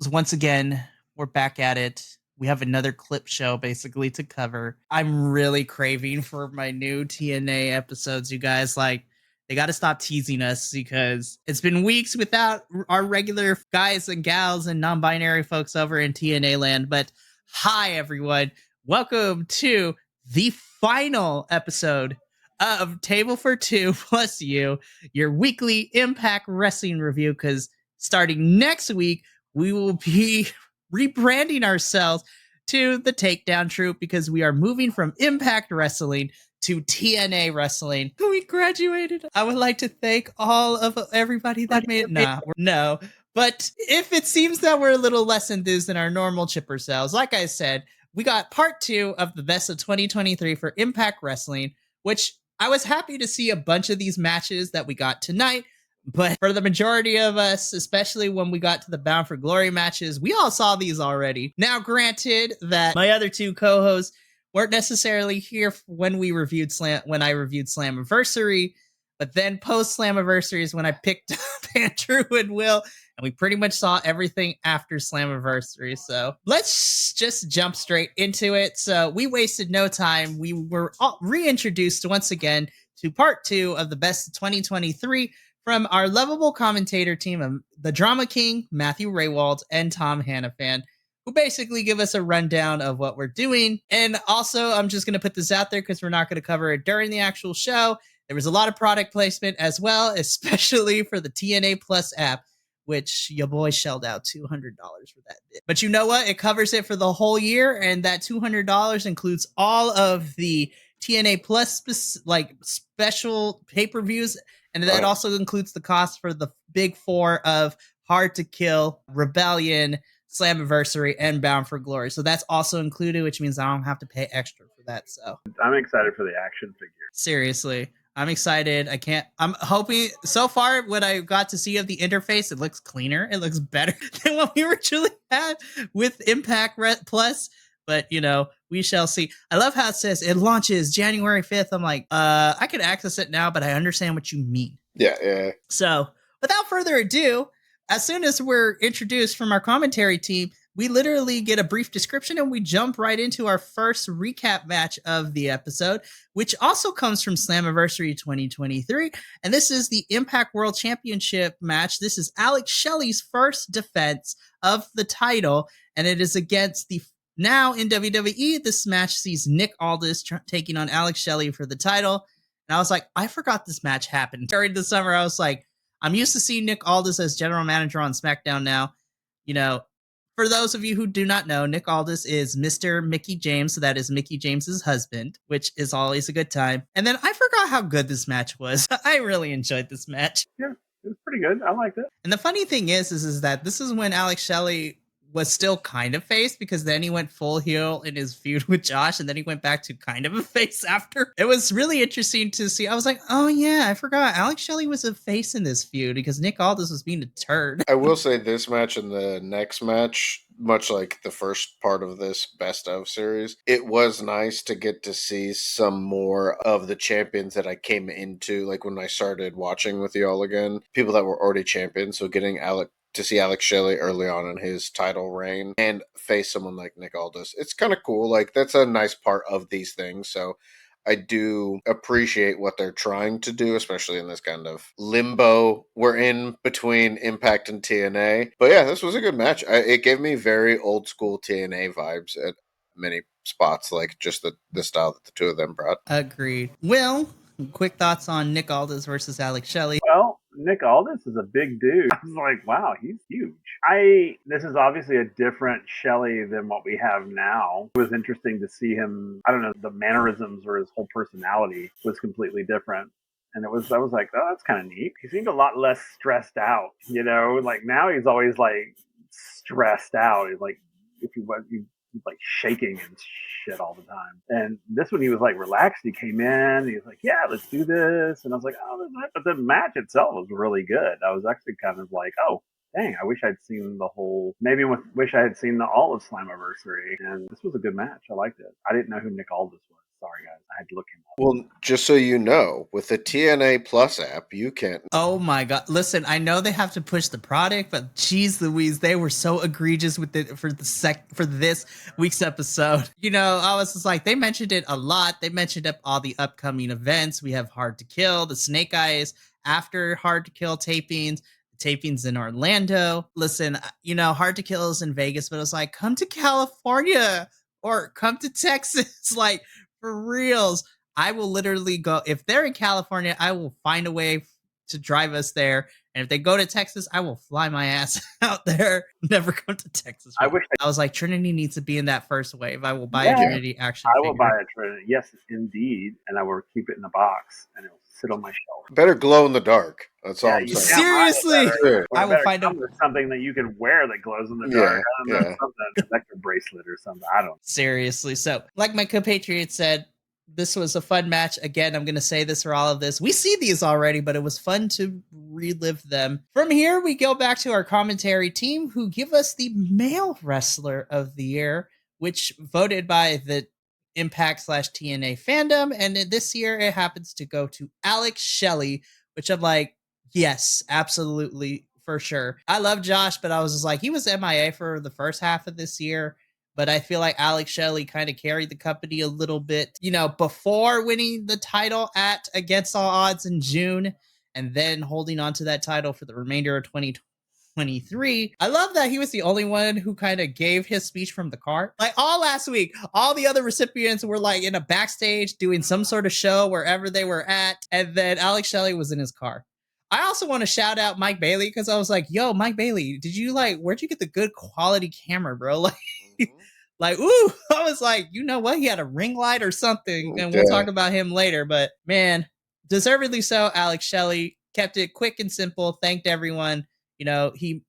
once again, we're back at it. We have another clip show basically to cover. I'm really craving for my new TNA episodes, you guys. Like, they got to stop teasing us because it's been weeks without our regular guys and gals and non-binary folks over in TNA land. But hi, everyone. Welcome to the final episode of Table for Two plus You, your weekly Impact Wrestling review, because starting next week, we will be rebranding ourselves to the Takedown Troop because we are moving from Impact Wrestling to TNA Wrestling. We graduated. I would like to thank all of everybody that made it. No. But if it seems that we're a little less enthused than our normal chipper selves, like I said, we got part 2 of the best of 2023 for Impact Wrestling, which I was happy to see a bunch of these matches that we got tonight. But for the majority of us, especially when we got to the Bound for Glory matches, we all saw these already. Now, granted that my other two co-hosts weren't necessarily here when I reviewed Slammiversary, but then post Slammiversary is when I picked up Andrew and Will, and we pretty much saw everything after Slammiversary. So let's just jump straight into it. So we wasted no time. We were reintroduced once again to part 2 of the best of 2023 from our lovable commentator team of the Drama King, Matthew Raywald, and Tom Hannafan, who basically give us a rundown of what we're doing. And also, I'm just going to put this out there because we're not going to cover it during the actual show. There was a lot of product placement as well, especially for the TNA Plus app, which your boy shelled out $200 for that bit. But you know what? It covers it for the whole year, and that $200 includes all of the TNA Plus special pay-per-views, and that also includes the cost for the big 4 of Hard to Kill, Rebellion, Slammiversary, and Bound for Glory. So that's also included, which means I don't have to pay extra for that. So I'm excited for the action figure. Seriously, I'm excited. I'm hoping, so far what I got to see of the interface, it looks cleaner. It looks better than what we originally had with Impact Plus. But, we shall see. I love how it says it launches January 5th. I'm like, I could access it now, but I understand what you mean. Yeah. So without further ado, as soon as we're introduced from our commentary team, we literally get a brief description and we jump right into our first recap match of the episode, which also comes from Slammiversary 2023. And this is the Impact World Championship match. This is Alex Shelley's first defense of the title, and it is against the now in WWE. This match sees Nick Aldis taking on Alex Shelley for the title. And I was like, I forgot this match happened. During the summer, I was like, I'm used to seeing Nick Aldis as general manager on SmackDown now. For those of you who do not know, Nick Aldis is Mr. Mickey James. So that is Mickey James's husband, which is always a good time. And then I forgot how good this match was. I really enjoyed this match. Yeah, it was pretty good. I liked it. And the funny thing is that this is when Alex Shelley was still kind of face, because then he went full heel in his feud with Josh, and then he went back to kind of a face after. It was really interesting to see. I was like, oh yeah, I forgot Alex Shelley was a face in this feud because Nick Aldis was being a turd. I will say this match and the next match, much like the first part of this best of series, it was nice to get to see some more of the champions that I came into, like when I started watching with y'all again, people that were already champions. So getting to see Alex Shelley early on in his title reign and face someone like Nick Aldis, it's kind of cool. Like, that's a nice part of these things. So I do appreciate what they're trying to do, especially in this kind of limbo we're in between Impact and TNA. But yeah, this was a good match. It gave me very old school TNA vibes at many spots, like just the style that the two of them brought. Agreed. Will, quick thoughts on Nick Aldis versus Alex Shelley? Well, Nick Aldis is a big dude. I was like, wow, he's huge. This is obviously a different Shelley than what we have now. It was interesting to see him. I don't know, the mannerisms or his whole personality was completely different. And I was like, oh, that's kind of neat. He seemed a lot less stressed out, like now he's always like stressed out. He's like, if he was, he's like shaking and shit all the time. And this one, he was like relaxed. He came in, he was like, yeah, let's do this. And I was like, oh, but the match itself was really good. I was actually kind of like, oh, dang, I wish I'd seen wish I had seen all of Slammiversary. And this was a good match. I liked it. I didn't know who Nick Aldis was. Sorry, guys. I had to look him up. Well, just so you know, with the TNA Plus app, you can. Oh my god! Listen, I know they have to push the product, but geez, Louise, they were so egregious with it for this week's episode. You know, I was just like, they mentioned it a lot. They mentioned up all the upcoming events. We have Hard to Kill, the Snake Eyes after Hard to Kill tapings. Tapings in Orlando. Listen, you know, Hard to Kill is in Vegas, but it's like, come to California or come to Texas, like for reals. I will literally go if they're in California. I will find a way to drive us there, and if they go to Texas, I will fly my ass out there. Never come to Texas. I wish I was like, Trinity needs to be in that first wave. I will buy a Trinity action I will figure. buy a Trinity. Yes, indeed, and I will keep it in a box, and it will sit on my shelf. Better glow in the dark. That's all I'm you saying. Seriously, I will find something that you can wear that glows in the dark. I don't know, something, a protective bracelet or something. I don't. Seriously. So, like my compatriot said, this was a fun match. Again, I'm going to say this for all of this. We see these already, but it was fun to relive them. From here, we go back to our commentary team who give us the male wrestler of the year, which voted by the Impact / TNA fandom. And this year it happens to go to Alex Shelley, which I'm like, yes, absolutely, for sure. I love Josh, but I was just like, he was MIA for the first half of this year. But I feel like Alex Shelley kind of carried the company a little bit, you know, before winning the title at Against All Odds in June, and then holding on to that title for the remainder of 2023. I love that he was the only one who kind of gave his speech from the car. Like all last week, all the other recipients were like in a backstage doing some sort of show wherever they were at. And then Alex Shelley was in his car. I also want to shout out Mike Bailey because I was like, yo, Mike Bailey, where'd you get the good quality camera, bro? Like, ooh, I was like, you know what? He had a ring light or something, and we'll talk about him later. But man, deservedly so. Alex Shelley kept it quick and simple. Thanked everyone. You know, he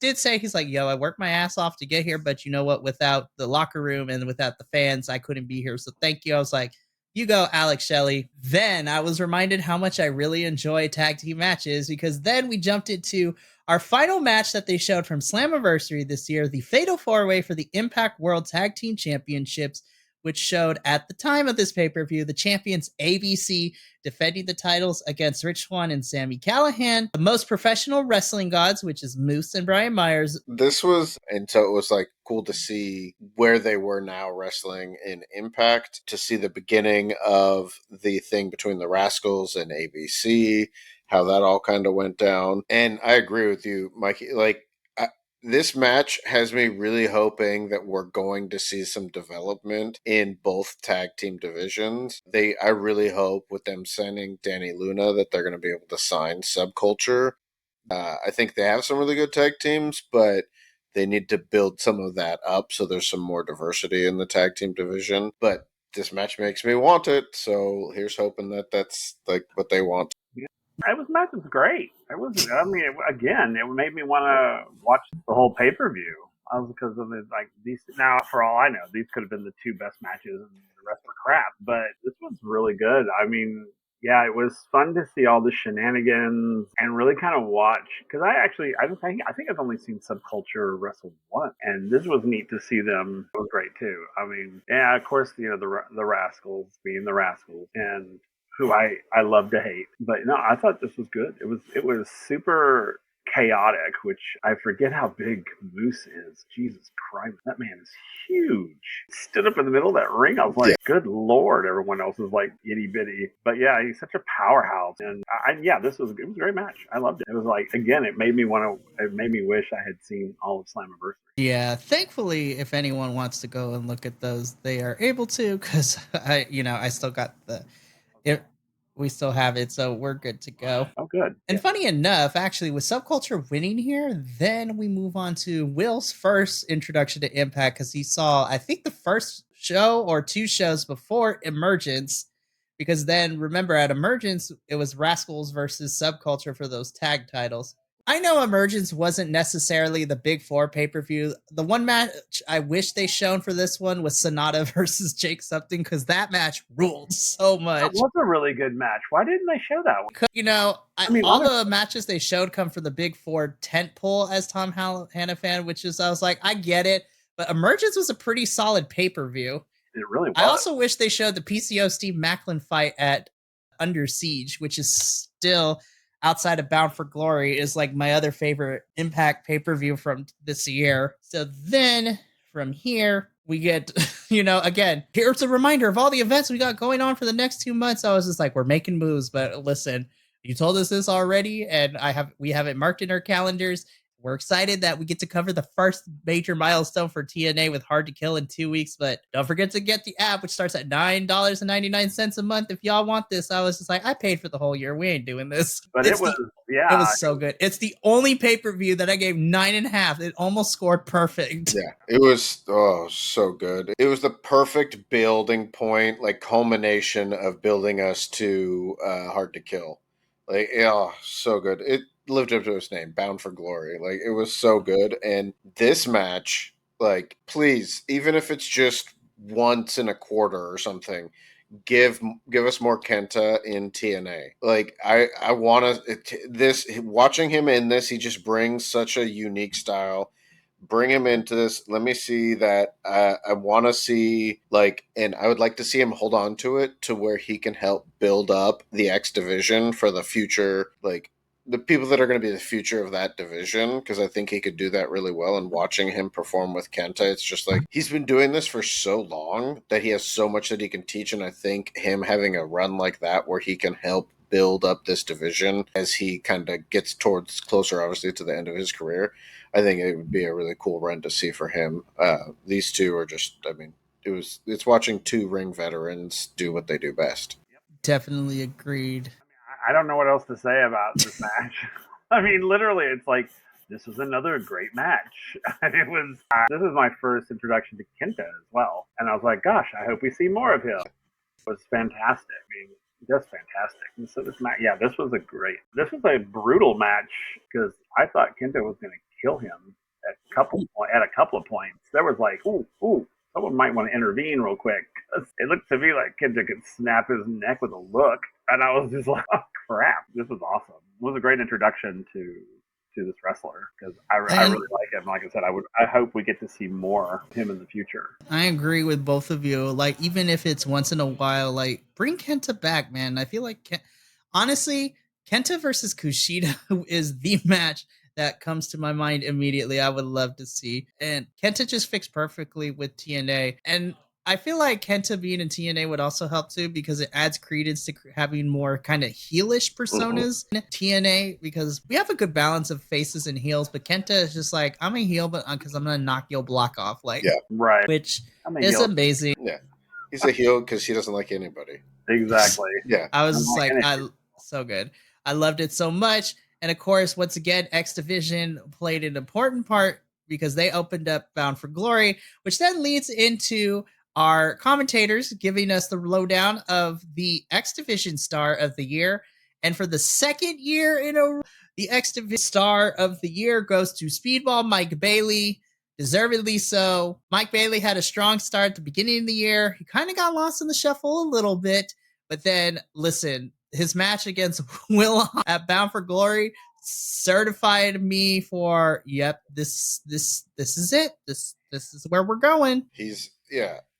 did say he's like, yo, I worked my ass off to get here, but you know what? Without the locker room and without the fans, I couldn't be here. So thank you. I was like, you go, Alex Shelley. Then I was reminded how much I really enjoy tag team matches because then we jumped into our final match that they showed from Slammiversary this year, the Fatal 4-Way for the Impact World Tag Team Championships, which showed at the time of this pay-per-view, the champions ABC defending the titles against Rich Swann and Sami Callihan, the most professional wrestling gods, which is Moose and Brian Myers. And so it was like cool to see where they were now wrestling in Impact, to see the beginning of the thing between the Rascals and ABC, how that all kind of went down. And I agree with you, Mikey. Like, this match has me really hoping that we're going to see some development in both tag team divisions. I really hope with them signing Danny Luna that they're going to be able to sign Subculture. I think they have some really good tag teams, but they need to build some of that up so there's some more diversity in the tag team division. But this match makes me want it, so here's hoping that that's like what they want. Match was great. It made me want to watch the whole pay-per-view. Because of it, like these. Now, for all I know, these could have been the two best matches, and the rest were crap. But this one's really good. I mean, yeah, it was fun to see all the shenanigans and really kind of watch. Because I think I've only seen Subculture wrestle once, and this was neat to see them. It was great too. I mean, yeah, of course, you know the Rascals being the Rascals and who I love to hate. But no, I thought this was good. It was super chaotic, which I forget how big Moose is. Jesus Christ, that man is huge. Stood up in the middle of that ring. I was like, good Lord, everyone else is like itty bitty. But yeah, he's such a powerhouse. And it was a great match. I loved it. It was like, again, it made me wish I had seen all of Slammiversary. Yeah, thankfully, if anyone wants to go and look at those, they are able to, because I still got we still have it, so we're good to go. Oh, good. And funny enough, actually, with Subculture winning here, then we move on to Will's first introduction to Impact, because he saw, I think, the first show or two shows before Emergence, because then, remember, at Emergence, it was Rascals versus Subculture for those tag titles. I know Emergence wasn't necessarily the big four pay-per-view. The one match I wish they shown for this one was Sonata versus Jake something, because that match ruled so much. That was a really good match. Why didn't they show that one? All the matches they showed come from the big four tent pole as Tom Hannafan, which is, I was like, I get it. But Emergence was a pretty solid pay-per-view. It really was. I also wish they showed the PCO Steve Macklin fight at Under Siege, which is still outside of Bound for Glory, is like my other favorite Impact pay-per-view from this year. So then from here, we get, again, here's a reminder of all the events we got going on for the next 2 months. I was just like, we're making moves, but listen, you told us this already, and we have it marked in our calendars. We're excited that we get to cover the first major milestone for TNA with Hard to Kill in 2 weeks, but don't forget to get the app, which starts at $9.99 a month if y'all want this. I was just like, I paid for the whole year. We ain't doing this. But it was so good. It's the only pay-per-view that I gave 9.5. It almost scored perfect. Yeah, it was so good. It was the perfect building point, like culmination of building us to Hard to Kill. Like, so good. It lived up to its name, Bound for Glory. Like, it was so good. And this match, like, please, even if it's just once in a quarter or something, give us more Kenta in TNA. Like, I want to watching him in this, he just brings such a unique style. Bring him into this. Let me see that. I want to see, and I would like to see him hold on to it to where he can help build up the X division for the future, like the people that are going to be the future of that division, because I think he could do that really well. And watching him perform with Kenta, it's just like he's been doing this for so long that he has so much that he can teach. And I think him having a run like that where he can help build up this division as he kind of gets closer, obviously, to the end of his career, I think it would be a really cool run to see for him. These two are just, it's watching two ring veterans do what they do best. Definitely agreed. I don't know what else to say about this match. I mean, literally, it's like, this was another great match. This is my first introduction to Kenta as well. And I was like, gosh, I hope we see more of him. It was fantastic. I mean, just fantastic. And so this match, this was a brutal match because I thought Kenta was going to kill him at a couple of points. There was like, ooh, someone might want to intervene real quick. It looked to me like Kenta could snap his neck with a look. And I was just like, oh, crap, this was awesome. It was a great introduction to this wrestler because I really like him. Like I said, I hope we get to see more of him in the future. I agree with both of you. Like, even if it's once in a while, like, bring Kenta back, man. I feel like, honestly, Kenta versus Kushida is the match that comes to my mind immediately. I would love to see. And Kenta just fits perfectly with TNA. And I feel like Kenta being in TNA would also help too because it adds credence to having more kind of heelish personas in TNA because we have a good balance of faces and heels, but Kenta is just like, I'm a heel, but because I'm gonna knock your block off, like, yeah, right, which is amazing. Yeah, he's a heel because he doesn't like anybody. Exactly. Yeah, I was just like, so good. I loved it so much, and of course, once again, X Division played an important part because they opened up Bound for Glory, which then leads into our commentators giving us the lowdown of the X Division Star of the Year. And for the second year in a row, the X Division Star of the Year goes to Speedball Mike Bailey. Deservedly so. Mike Bailey had a strong start at the beginning of the year. He kind of got lost in the shuffle a little bit. But then, listen, his match against Will at Bound for Glory certified me for, yep, this is it. This is where we're going.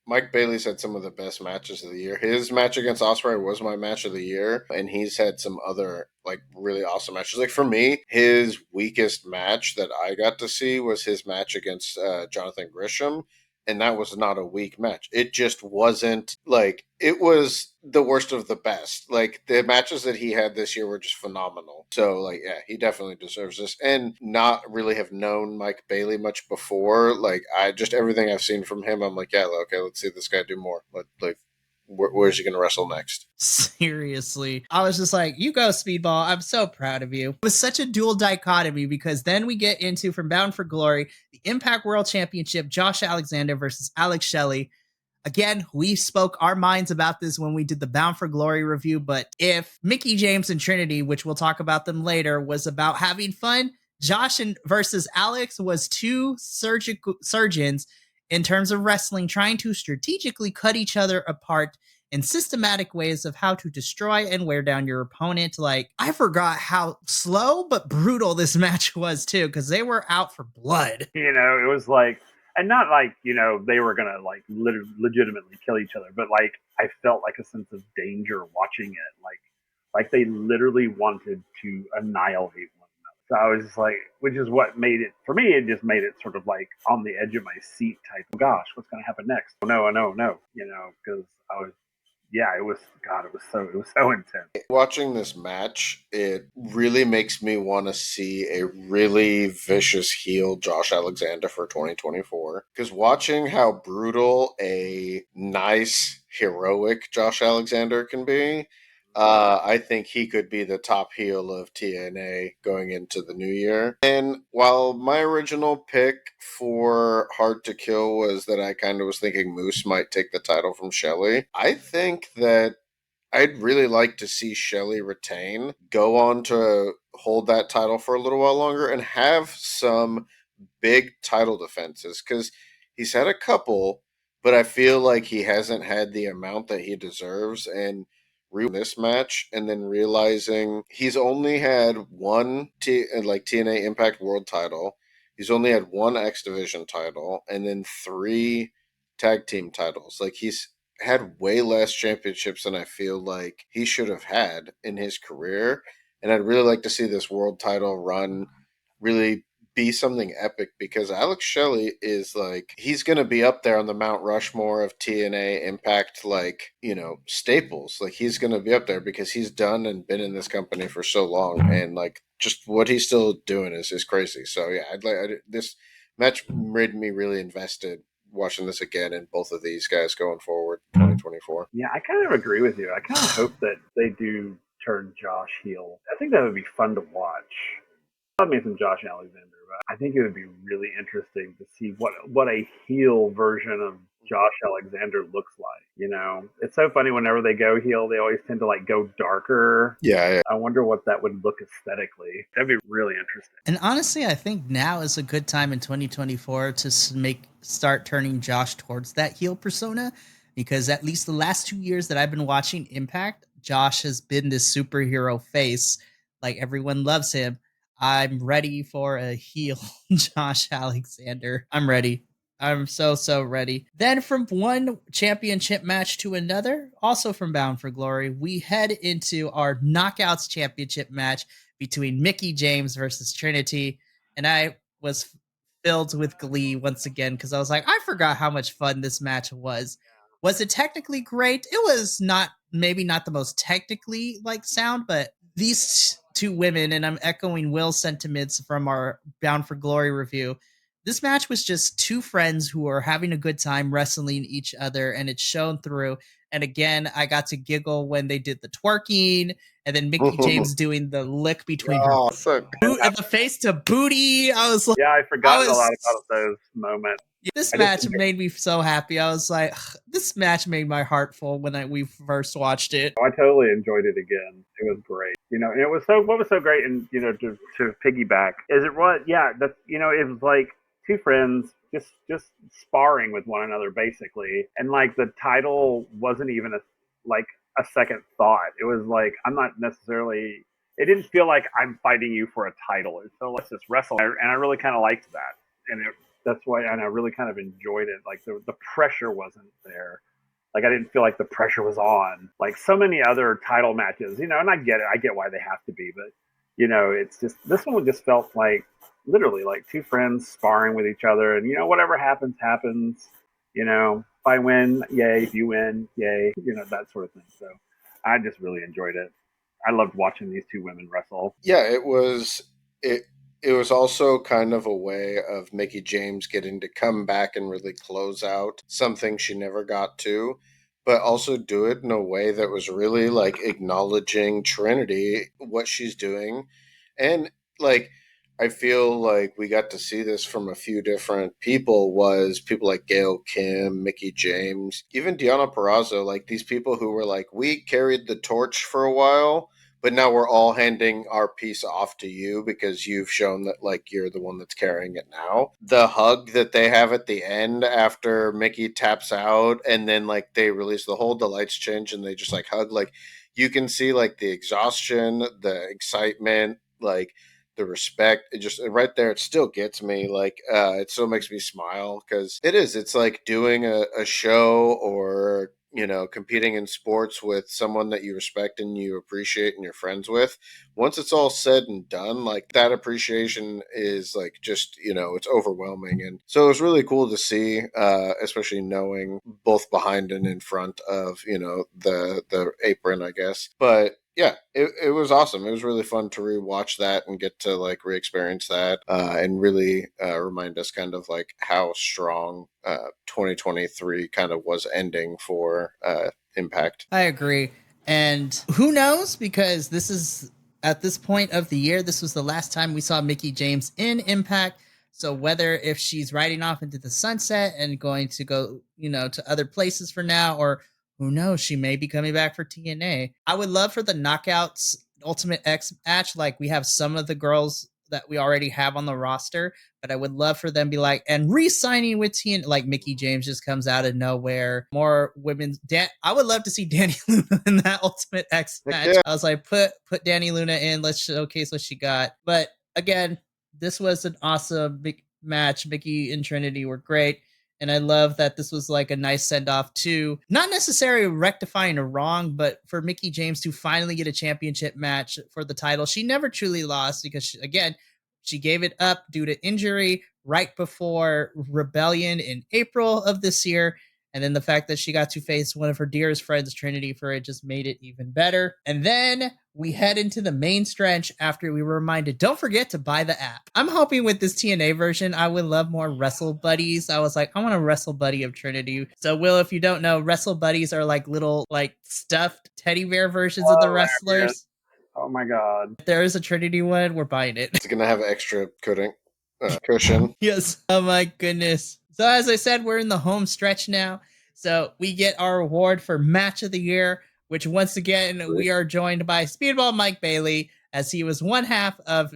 Mike Bailey's had some of the best matches of the year. His match against Ospreay was my match of the year, and he's had some other really awesome matches. Like for me, his weakest match that I got to see was his match against Jonathan Grisham, and that was not a weak match. It just wasn't it was the worst of the best. Like the matches that he had this year were just phenomenal. So he definitely deserves this. And not really have known Mike Bailey much before. I just everything I've seen from him, I'm like, yeah, okay, let's see this guy do more. Where's he going to wrestle next? Seriously. I was just like, you go, Speedball. I'm so proud of you. It was such a dual dichotomy because then we get into, from Bound for Glory, the Impact World Championship, Josh Alexander versus Alex Shelley. Again, we spoke our minds about this when we did the Bound for Glory review, but if Mickey James and Trinity, which we'll talk about them later, was about having fun, Josh versus Alex was two surgeons in terms of wrestling, trying to strategically cut each other apart in systematic ways of how to destroy and wear down your opponent. I forgot how slow but brutal this match was too, because they were out for blood. It was like, and not like, they were gonna like legitimately kill each other, but like I felt like a sense of danger watching it, like they literally wanted to annihilate one another. So I was just like, which is what made it, for me, it just made it sort of like on the edge of my seat type. Oh gosh, what's gonna happen next? Oh no, no, because I was, yeah, it was, God, it was so intense. Watching this match, it really makes me want to see a really vicious heel Josh Alexander for 2024. Because watching how brutal a nice, heroic Josh Alexander can be, I think he could be the top heel of TNA going into the new year. And while my original pick for Hard to Kill was that I kind of was thinking Moose might take the title from Shelley, I think that I'd really like to see Shelley retain, go on to hold that title for a little while longer, and have some big title defenses, because he's had a couple, but I feel like he hasn't had the amount that he deserves. And this match, and then realizing he's only had one TNA Impact World title, he's only had one X Division title, and then 3 tag team titles. Like, he's had way less championships than I feel like he should have had in his career. And I'd really like to see this world title run really be something epic, because Alex Shelley is like, he's going to be up there on the Mount Rushmore of TNA Impact, like, staples. Like, he's going to be up there because he's done and been in this company for so long, and like just what he's still doing is crazy. So yeah, this match made me really invested watching this again, and both of these guys going forward 2024. Yeah, I kind of agree with you. I kind of hope that they do turn Josh heel. I think that would be fun to watch. I love me some Josh Alexander, but I think it would be really interesting to see what a heel version of Josh Alexander looks like. It's so funny whenever they go heel, they always tend to like go darker. Yeah. I wonder what that would look aesthetically. That'd be really interesting. And honestly, I think now is a good time in 2024 to start turning Josh towards that heel persona, because at least the last 2 years that I've been watching Impact, Josh has been this superhero face. Like, everyone loves him. I'm ready for a heel Josh Alexander. I'm ready. I'm so ready. Then from one championship match to another, also from Bound for Glory, we head into our Knockouts championship match between Mickey James versus Trinity. And I was filled with glee once again, because I was like, I forgot how much fun this match was. Was it technically great? It was not, maybe not the most technically like sound, but these two women, and I'm echoing Will's sentiments from our Bound for Glory review, this match was just two friends who are having a good time wrestling each other, and it's shown through. And again, I got to giggle when they did the twerking, and then Mickey James doing the lick between her the face to booty. I was like, yeah, I forgot a lot about those moments. This match made me so happy. I was like, this match made my heart full when we first watched it. I totally enjoyed it again. It was great. And it was what was so great, and to piggyback is it was, yeah, that's, it was like two friends just sparring with one another basically, and like the title wasn't even a second thought. It was like, I'm not necessarily, it didn't feel like I'm fighting you for a title. It felt like this wrestle, and I really kind of liked that, and that's why, and I really kind of enjoyed it. Like the pressure wasn't there. Like, I didn't feel like the pressure was on like so many other title matches, and I get it. I get why they have to be, but it's just, this one just felt like literally like two friends sparring with each other, and whatever happens. If I win, yay. If you win, yay. That sort of thing. So I just really enjoyed it. I loved watching these two women wrestle. Yeah, it was also kind of a way of Mickey James getting to come back and really close out something she never got to, but also do it in a way that was really like acknowledging Trinity, what she's doing. And like, I feel like we got to see this from a few different people, was people like Gail Kim, Mickey James, even Deonna Purrazzo, like these people who were like, we carried the torch for a while, but now we're all handing our piece off to you because you've shown that like you're the one that's carrying it now. The hug that they have at the end after Mickey taps out, and then like they release the hold, the lights change, and they just like hug. Like, you can see like the exhaustion, the excitement, like the respect. It just right there, it still gets me. Like, it still makes me smile because it's like doing a show or, competing in sports with someone that you respect and you appreciate and you're friends with. Once it's all said and done, like that appreciation is like just, it's overwhelming. And so it was really cool to see, especially knowing both behind and in front of, the apron, I guess. But yeah, it was awesome. It was really fun to rewatch that and get to like re-experience that and really remind us kind of like how strong 2023 kind of was ending for Impact. I agree. And who knows, because this is at this point of the year, this was the last time we saw Mickie James in Impact. So whether if she's riding off into the sunset and going to go, to other places for now, or who knows, she may be coming back for TNA. I would love for the Knockouts Ultimate X match. Like, we have some of the girls that we already have on the roster, but I would love for them to be like, and re-signing with TNA, like Mickie James just comes out of nowhere. More women's. I would love to see Danny Luna in that Ultimate X match. Yeah. I was like, put Danny Luna in. Let's showcase what she got. But again, this was an awesome big match. Mickie and Trinity were great. And I love that this was like a nice send-off to not necessarily rectifying a wrong, but for Mickie James to finally get a championship match for the title. She never truly lost because, she gave it up due to injury right before Rebellion in April of this year. And then the fact that she got to face one of her dearest friends, Trinity, for it just made it even better. And then we head into the main stretch after we were reminded, don't forget to buy the app. I'm hoping with this TNA version, I would love more Wrestle Buddies. I was like, I want a Wrestle Buddy of Trinity. So, Will, if you don't know, Wrestle Buddies are like little, like stuffed teddy bear versions of the wrestlers. Yes. Oh my God. If there is a Trinity one, we're buying it. It's going to have extra cushion. Yes. Oh my goodness. So as I said, we're in the home stretch now. So we get our award for Match of the Year, which once again, we are joined by Speedball Mike Bailey, as he was one half of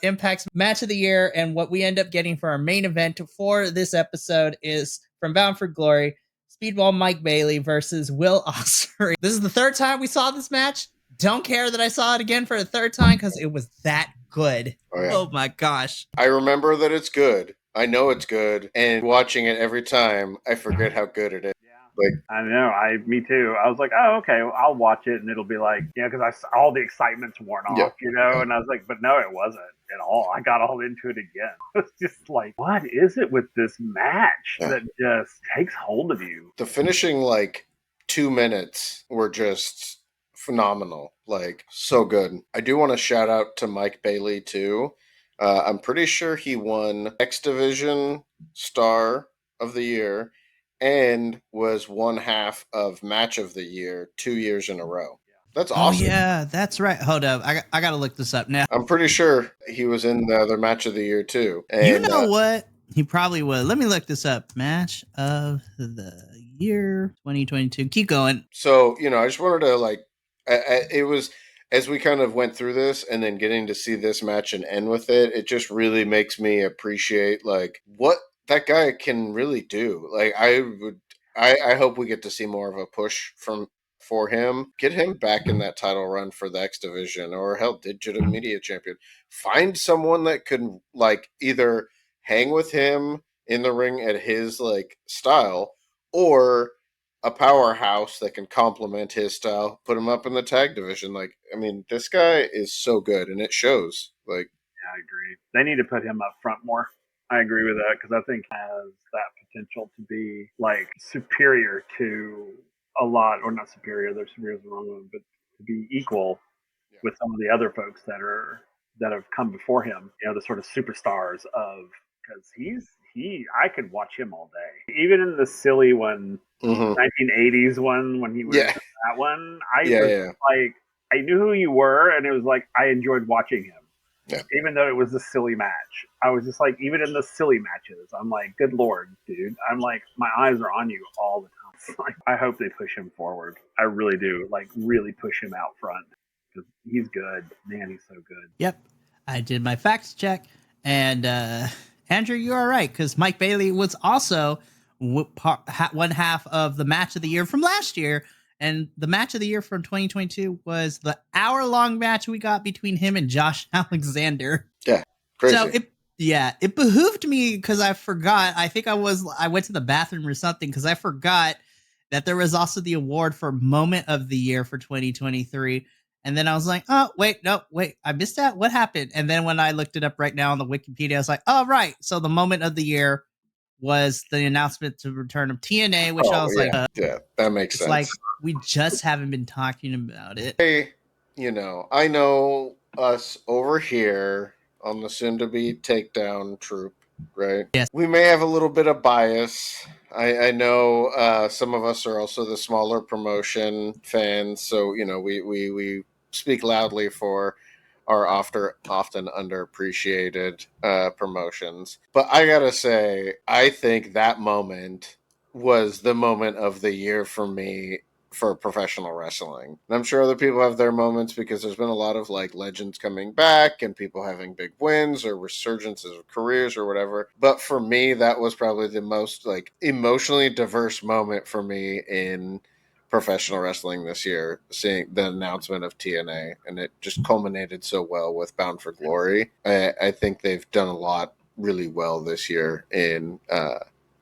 Impact's Match of the Year. And what we end up getting for our main event for this episode is from Bound for Glory, Speedball Mike Bailey versus Will Ospreay. This is the third time we saw this match. Don't care that I saw it again for the third time because it was that good. Oh, yeah. Oh my gosh. I remember that it's good. I know it's good. And watching it every time, I forget how good it is. Like, I know, me too. I was like, oh, okay, well, I'll watch it, and it'll be like, because all the excitement's worn off, and I was like, but no, it wasn't at all. I got all into it again. It's just like, what is it with this match that just takes hold of you? The finishing, 2 minutes were just phenomenal, so good. I do want to shout out to Mike Bailey, too. I'm pretty sure he won X Division Star of the Year and was one half of Match of the Year 2 years in a row. That's awesome. Oh, yeah, that's right. Hold up. I got to look this up now. I'm pretty sure he was in the other Match of the Year, too. And, you know what? He probably would. Let me look this up. Match of the Year 2022. Keep going. So, I just wanted to, it was... As we kind of went through this and then getting to see this match and end with it, it just really makes me appreciate what that guy can really do. I hope we get to see more of a push for him. Get him back in that title run for the X Division, or hell, Digital Media Champion. Find someone that could either hang with him in the ring at his style, or a powerhouse that can complement his style, put him up in the tag division. This guy is so good, and it shows. Yeah, I agree. They need to put him up front more. I agree with that, because I think he has that potential to be superior to a lot, or not superior. There's superior is the wrong one, but to be equal with some of the other folks that have come before him. The sort of superstars of, because I could watch him all day. Even in the silly one, 1980s one, when he was in that one, I knew who you were, and it was I enjoyed watching him. Yeah. Even though it was a silly match. I was just even in the silly matches, I'm like, good Lord, dude. I'm like, my eyes are on you all the time. I hope they push him forward. I really do. Really push him out front. Because he's good. Man, he's so good. Yep. I did my facts check, and Andrew, you are right, because Mike Bailey was also one half of the Match of the Year from last year, And the match of the year from 2022 was the hour-long match we got between him and Josh Alexander. Yeah, crazy. So it behooved me because I forgot. I think I went to the bathroom or something because I forgot that there was also the award for Moment of the Year for 2023. And then I was like, oh, wait, I missed that. What happened? And then when I looked it up right now on the Wikipedia, I was like, oh, right. So the Moment of the Year was the announcement to return of TNA, which I was like, yeah, that makes sense. Like we just haven't been talking about it. Hey, I know us over here on the soon-to-be takedown troop, right? Yes. We may have a little bit of bias. I know some of us are also the smaller promotion fans, so we speak loudly for our often underappreciated promotions. But I gotta say, I think that moment was the moment of the year for me for professional wrestling. And I'm sure other people have their moments because there's been a lot of like legends coming back and people having big wins or resurgences of careers or whatever. But for me, that was probably the most like emotionally diverse moment for me in professional wrestling this year, seeing the announcement of TNA, and it just culminated so well with Bound for Glory. I think they've done a lot really well this year in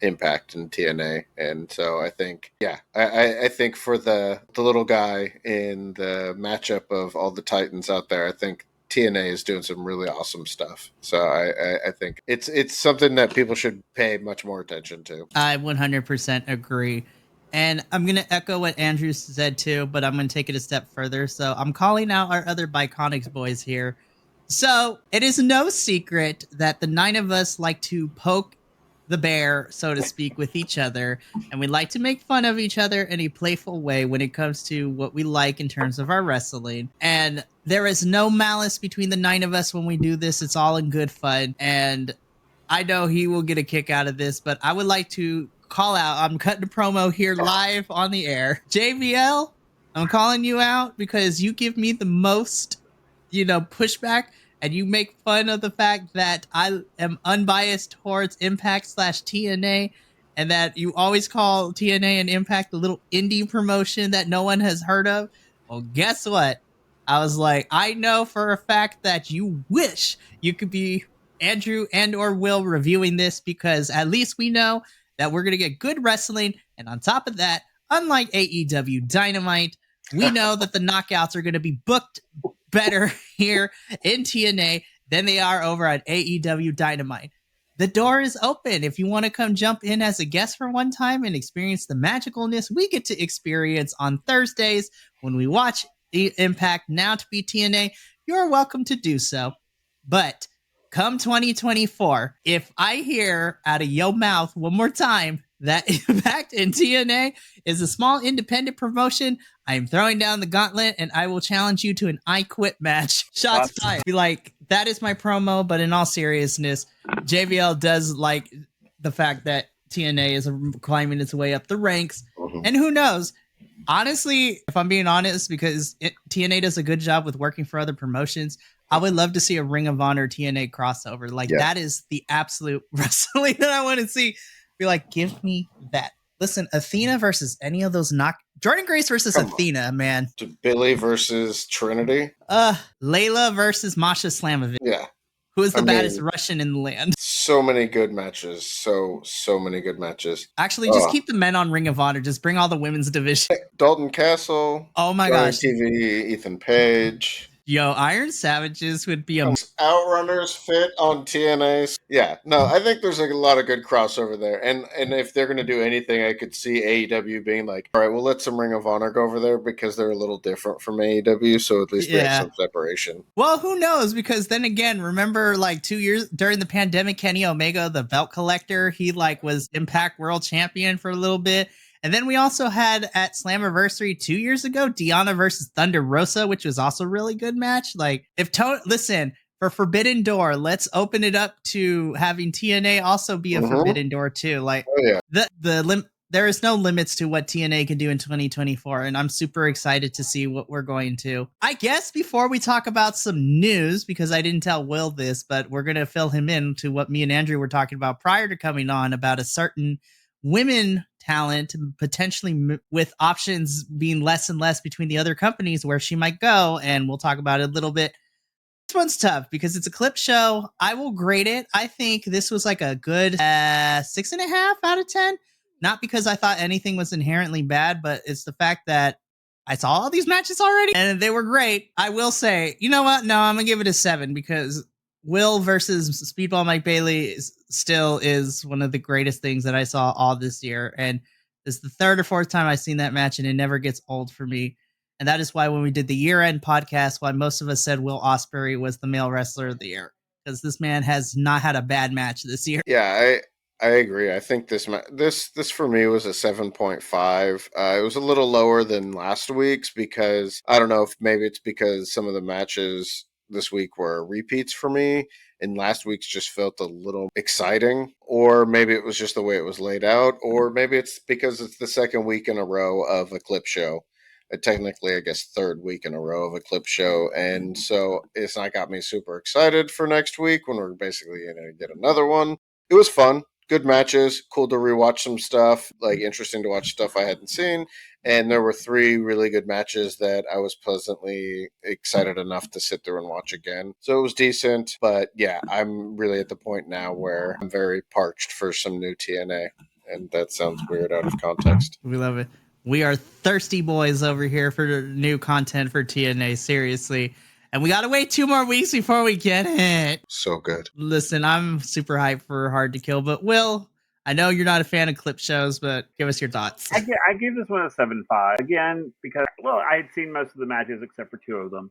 Impact and TNA, and so I think, I think for the little guy in the matchup of all the Titans out there, I think TNA is doing some really awesome stuff. So I think it's something that people should pay much more attention to. I 100% agree. And I'm going to echo what Andrew said too, but I'm going to take it a step further. So I'm calling out our other Bi-Conics boys here. So it is no secret that the 9 of us like to poke the bear, so to speak, with each other. And we like to make fun of each other in a playful way when it comes to what we like in terms of our wrestling. And there is no malice between the 9 of us when we do this. It's all in good fun. And I know he will get a kick out of this, but I would like to call out. I'm cutting a promo here live on the air. JVL, I'm calling you out because you give me the most, pushback, and you make fun of the fact that I am unbiased towards Impact/TNA, and that you always call TNA and Impact a little indie promotion that no one has heard of. Well, guess what? I was like, I know for a fact that you wish you could be Andrew and or Will reviewing this, because at least we know that we're going to get good wrestling. And on top of that, unlike AEW Dynamite, we know that the knockouts are going to be booked better here in TNA than they are over at AEW Dynamite. The door is open. If you want to come jump in as a guest for one time and experience the magicalness we get to experience on Thursdays when we watch Impact, now to be TNA, you're welcome to do so. But come 2024, if I hear out of your mouth one more time that Impact and TNA is a small independent promotion, I am throwing down the gauntlet and I will challenge you to an I Quit match. Shots fired. Be like, that is my promo, but in all seriousness, JVL does like the fact that TNA is climbing its way up the ranks. And who knows? Honestly, if I'm being honest, because TNA does a good job with working for other promotions, I would love to see a Ring of Honor TNA crossover. That is the absolute wrestling that I want to see. Be like, give me that. Listen, Athena versus any of those Jordan Grace versus Athena, man. Billy versus Trinity. Layla versus Masha Slamovich. Yeah. Who is the baddest Russian in the land? So many good matches. So many good matches. Actually, just keep the men on Ring of Honor. Just bring all the women's division. Dalton Castle. Oh my gosh. TV, Ethan Page. Yo, Iron Savages would be Outrunners fit on TNA. Yeah, no, I think there's a lot of good crossover there. And if they're going to do anything, I could see AEW being like, all right, we'll let some Ring of Honor go over there because they're a little different from AEW. So at least we have some separation. Well, who knows? Because then again, remember 2 years during the pandemic, Kenny Omega, the belt collector, he was Impact World Champion for a little bit. And then we also had at Slammiversary 2 years ago, Deanna versus Thunder Rosa, which was also a really good match. Listen, for Forbidden Door, let's open it up to having TNA also be a Forbidden Door too. There is no limits to what TNA can do in 2024, and I'm super excited to see what we're going to. I guess before we talk about some news, because I didn't tell Will this, but we're going to fill him in to what me and Andrew were talking about prior to coming on about a certain women talent, potentially with options being less and less between the other companies where she might go. And we'll talk about it a little bit. This one's tough because it's a clip show. I will grade it. I think this was like a good 6.5 out of 10. Not because I thought anything was inherently bad, but it's the fact that I saw all these matches already and they were great. I will say, you know what? No, I'm going to give it a 7 because Will versus Speedball Mike Bailey still is one of the greatest things that I saw all this year. And this is the third or fourth time I've seen that match and it never gets old for me. And that is why when we did the year-end podcast, why most of us said Will Ospreay was the male wrestler of the year. Because this man has not had a bad match this year. Yeah, I agree. I think this for me was a 7.5. It was a little lower than last week's because I don't know if maybe it's because some of the matches this week were repeats for me and last week's just felt a little exciting, or maybe it was just the way it was laid out, or maybe it's because it's the second week in a row of a clip show. Technically, I guess, third week in a row of a clip show. And so it's not got me super excited for next week when we're basically going to get another one. It was fun. Good matches. Cool to rewatch some stuff. Like, interesting to watch stuff I hadn't seen. And there were 3 really good matches that I was pleasantly excited enough to sit through and watch again. So it was decent. But yeah, I'm really at the point now where I'm very parched for some new TNA. And that sounds weird out of context. We love it. We are thirsty boys over here for new content for TNA, seriously. And we got to wait 2 more weeks before we get it. So good. Listen, I'm super hyped for Hard to Kill, but Will, I know you're not a fan of clip shows, but give us your thoughts. I gave this one a 7.5. Again, because, well, I had seen most of the matches except for 2 of them.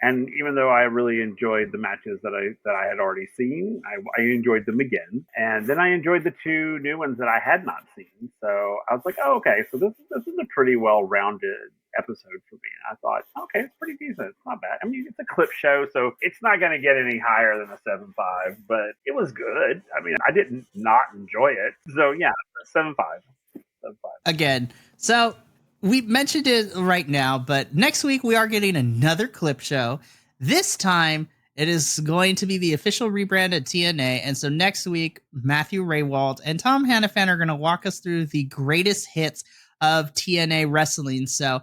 And even though I really enjoyed the matches that I had already seen, I enjoyed them again. And then I enjoyed the 2 new ones that I had not seen. So I was like, oh, okay, so this is a pretty well-rounded episode for me. I thought, okay, it's pretty decent. It's not bad. I mean, it's a clip show, so it's not going to get any higher than a 7.5, but it was good. I mean, I didn't not enjoy it. So yeah, 7.5. 7.5. Again, so we mentioned it right now, but next week we are getting another clip show. This time it is going to be the official rebrand of TNA. And so next week, Matthew Raywald and Tom Hannafan are going to walk us through the greatest hits of TNA wrestling. So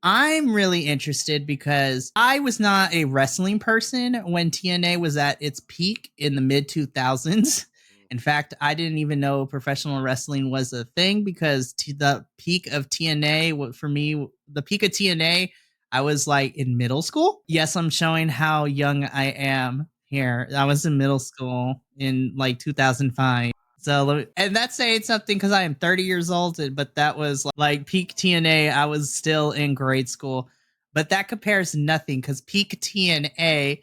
I'm really interested because I was not a wrestling person when TNA was at its peak in the mid 2000s. In fact, I didn't even know professional wrestling was a thing because the peak of TNA, for me, the peak of TNA, I was like in middle school. Yes, I'm showing how young I am here. I was in middle school in like 2005. So, and that's saying something because I am 30 years old, but that was like peak TNA. I was still in grade school, but that compares nothing because peak TNA,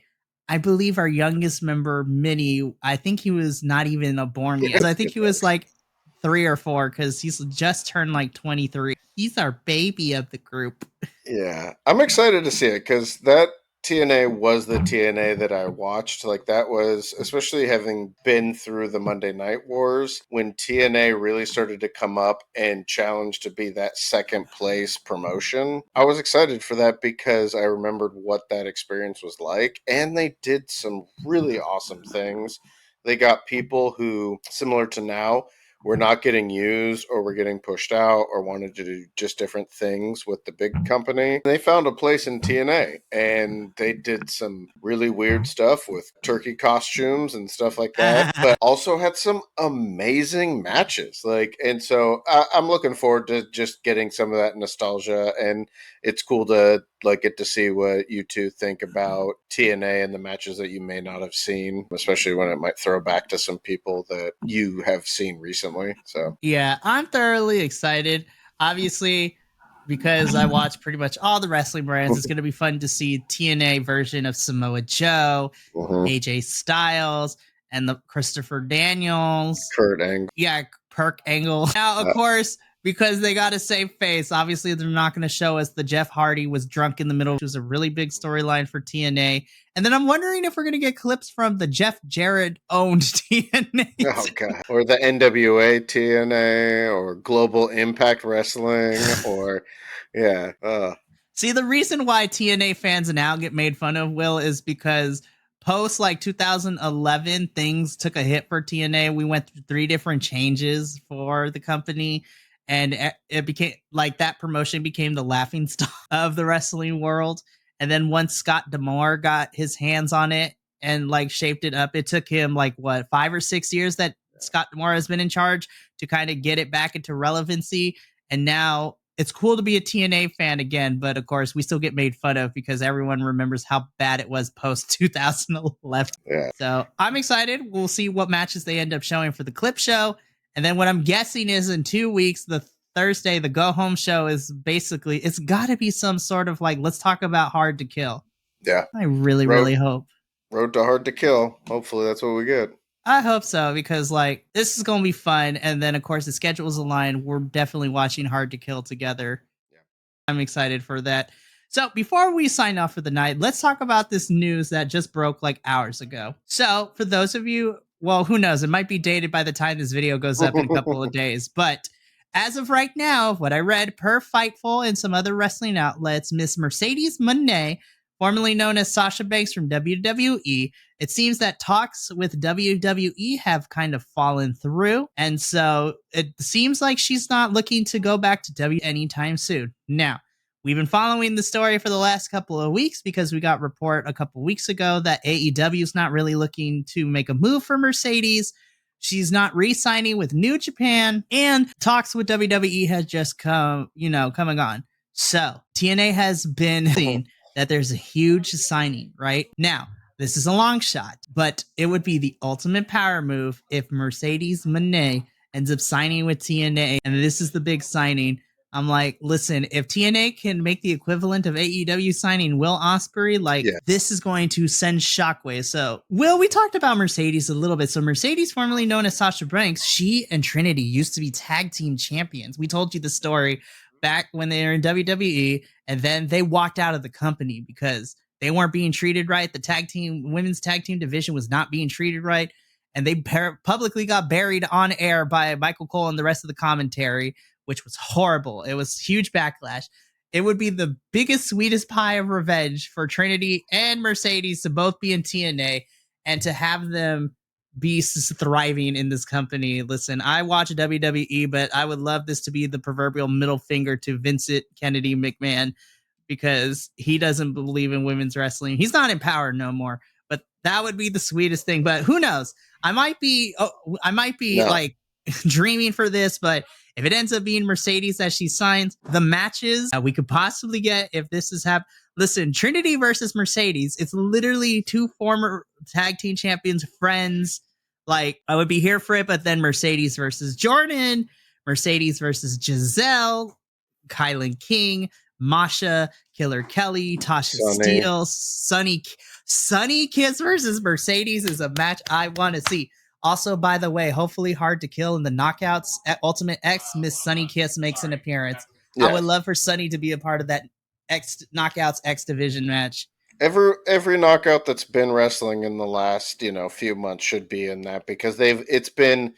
I believe our youngest member, Minnie, I think he was not even born yet. So I think he was like 3 or 4 because he's just turned like 23. He's our baby of the group. Yeah, I'm excited to see it because that TNA was the TNA that I watched. Like, that was, especially having been through the Monday Night Wars, when TNA really started to come up and challenge to be that second place promotion. I was excited for that because I remembered what that experience was like, and they did some really awesome things. They got people who, similar to now, we're not getting used or we're getting pushed out or wanted to do just different things with the big company. They found a place in TNA and they did some really weird stuff with turkey costumes and stuff like that, but also had some amazing matches. And so I'm looking forward to just getting some of that nostalgia, and it's cool to get to see what you two think about TNA and the matches that you may not have seen, especially when it might throw back to some people that you have seen recently. So yeah, I'm thoroughly excited. Obviously, because I watch pretty much all the wrestling brands, it's going to be fun to see TNA version of Samoa Joe, AJ Styles, and the Christopher Daniels, Kurt Angle. Yeah, Perk Angle. Now, of course, because they got to save face, obviously they're not going to show us the Jeff Hardy was drunk in the middle, which was a really big storyline for TNA. And then I'm wondering if we're going to get clips from the Jeff Jarrett owned TNA. Oh, God. Or the NWA TNA or Global Impact Wrestling or, yeah. See, the reason why TNA fans now get made fun of, Will, is because post like 2011, things took a hit for TNA. We went through 3 different changes for the company, and it became like that promotion became the laughing stock of the wrestling world. And then once Scott D'Amore got his hands on it and like shaped it up, it took him like what 5 or 6 years that Scott D'Amore has been in charge to kind of get it back into relevancy. And now it's cool to be a TNA fan again, but of course we still get made fun of because everyone remembers how bad it was post 2011. Yeah. So I'm excited. We'll see what matches they end up showing for the clip show. And then what I'm guessing is in 2 weeks, the Thursday, the go home show is basically, it's got to be some sort of like, let's talk about Hard to Kill. Yeah. I really hope. Road to Hard to Kill. Hopefully that's what we get. I hope so, because like this is going to be fun. And then of course the schedules align. We're definitely watching Hard to Kill together. Yeah. I'm excited for that. So before we sign off for the night, let's talk about this news that just broke like hours ago. So for those of you, well, who knows? It might be dated by the time this video goes up in a couple of days. But as of right now, what I read per Fightful and some other wrestling outlets, Miss Mercedes Moné, formerly known as Sasha Banks from WWE, it seems that talks with WWE have kind of fallen through. And so it seems like she's not looking to go back to WWE anytime soon. Now, we've been following the story for the last couple of weeks because we got report a couple weeks ago that AEW is not really looking to make a move for Mercedes. She's not re-signing with New Japan, and talks with WWE has just come and gone. So TNA has been seeing that there's a huge signing right now. This is a long shot, but it would be the ultimate power move if Mercedes Moné ends up signing with TNA, and this is the big signing. I'm like, listen, if TNA can make the equivalent of AEW signing Will Ospreay, this is going to send shockwaves. So, Will, we talked about Mercedes a little bit. So Mercedes, formerly known as Sasha Banks, she and Trinity used to be tag team champions. We told you the story back when they were in WWE, and then they walked out of the company because they weren't being treated right. The women's tag team division was not being treated right. And they publicly got buried on air by Michael Cole and the rest of the commentary, which was horrible. It was huge backlash. It would be the biggest, sweetest pie of revenge for Trinity and Mercedes to both be in TNA and to have them be thriving in this company. Listen, I watch WWE, but I would love this to be the proverbial middle finger to Vincent Kennedy McMahon, because he doesn't believe in women's wrestling. He's not in Power no more, but that would be the sweetest thing. But who knows? I might be like dreaming for this, but if it ends up being Mercedes that she signs, the matches we could possibly get if this is listen, Trinity versus Mercedes, it's literally 2 former tag team champions, friends. Like, I would be here for it, but then Mercedes versus Jordan, Mercedes versus Giselle, Kylan King, Masha, Killer Kelly, Tasha Steele, Sunny Kiss versus Mercedes is a match I want to see. Also, by the way, hopefully Hard to Kill in the Knockouts at Ultimate X, Miss Sunny Kiss makes an appearance. Yeah. I would love for Sunny to be a part of that Knockouts X Division match. Every knockout that's been wrestling in the last, few months should be in that, because it's been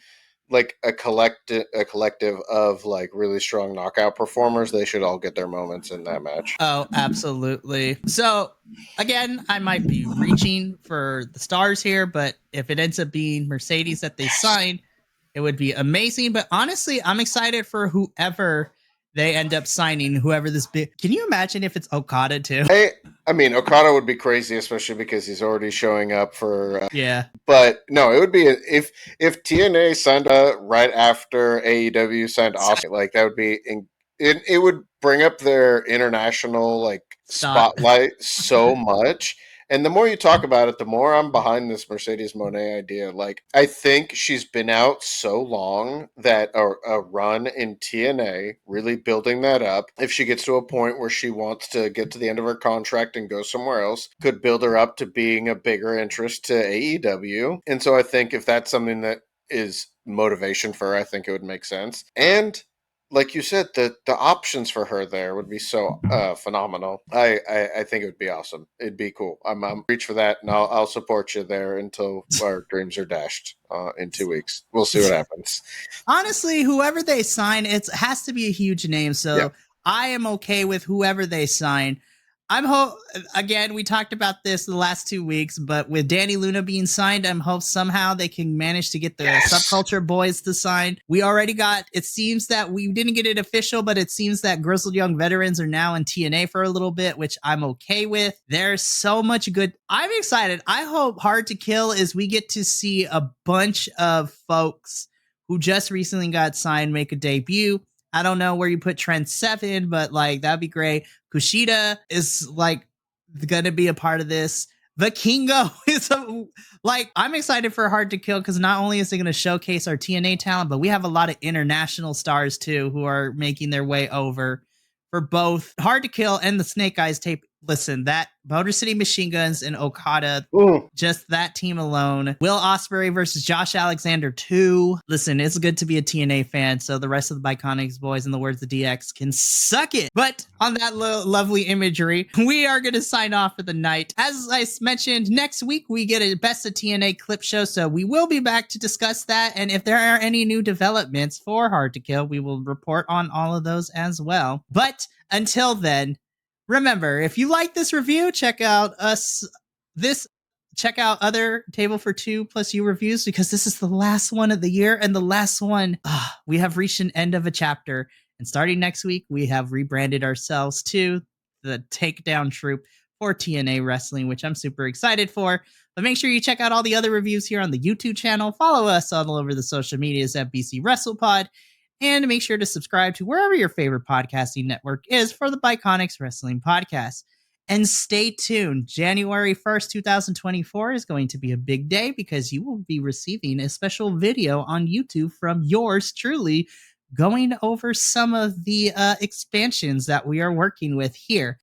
like a collective of like really strong knockout performers. They should all get their moments in that match. Oh, absolutely. So again, I might be reaching for the stars here, but if it ends up being Mercedes that they sign, it would be amazing. But honestly, I'm excited for whoever they end up signing, whoever this big. Can you imagine if it's Okada too? I mean, Okada would be crazy, especially because he's already showing up for. Yeah. But no, it would be if TNA signed right after AEW signed Ospreay, like that would be. It would bring up their international spotlight so much. And the more you talk about it, the more I'm behind this Mercedes Moné idea. Like, I think she's been out so long that a run in TNA, really building that up, if she gets to a point where she wants to get to the end of her contract and go somewhere else, could build her up to being a bigger interest to AEW. And so I think if that's something that is motivation for her, I think it would make sense. And like you said, the options for her there would be so phenomenal. I think it would be awesome. It'd be cool. I'm reach for that, and I'll support you there until our dreams are dashed in 2 weeks. We'll see what happens. Honestly, whoever they sign, it has to be a huge name. So yeah. I am okay with whoever they sign. again, we talked about this the last 2 weeks, but with Danny Luna being signed, I'm hope somehow they can manage to get the Subculture boys to sign. We already got, it seems that we didn't get it official, but it seems that Grizzled Young Veterans are now in TNA for a little bit, which I'm okay with. There's so much good. I'm excited. I hope Hard to Kill is we get to see a bunch of folks who just recently got signed make a debut. I don't know where you put Trent Seven, but like that'd be great. Kushida is like gonna be a part of this. Vikingo is I'm excited for Hard to Kill because not only is it gonna showcase our TNA talent, but we have a lot of international stars too who are making their way over for both Hard to Kill and the Snake Eyes tape. Listen, that Motor City Machine Guns and Okada, just that team alone. Will Ospreay versus Josh Alexander 2. Listen, it's good to be a TNA fan, so the rest of the Bi-Conics boys, in the words of DX, can suck it. But on that lovely imagery, we are going to sign off for the night. As I mentioned, next week we get a Best of TNA clip show, so we will be back to discuss that. And if there are any new developments for Hard to Kill, we will report on all of those as well. But until then, remember, if you like this review, check out other Table for Two plus You reviews, because this is the last one of the year and the last one. We have reached an end of a chapter, and starting next week, we have rebranded ourselves to the Takedown Troop for TNA Wrestling, which I'm super excited for. But make sure you check out all the other reviews here on the YouTube channel. Follow us all over the social medias at BC WrestlePod. And make sure to subscribe to wherever your favorite podcasting network is for the Bi-Conics Wrestling Podcast. And stay tuned. January 1st, 2024 is going to be a big day because you will be receiving a special video on YouTube from yours truly going over some of the expansions that we are working with here.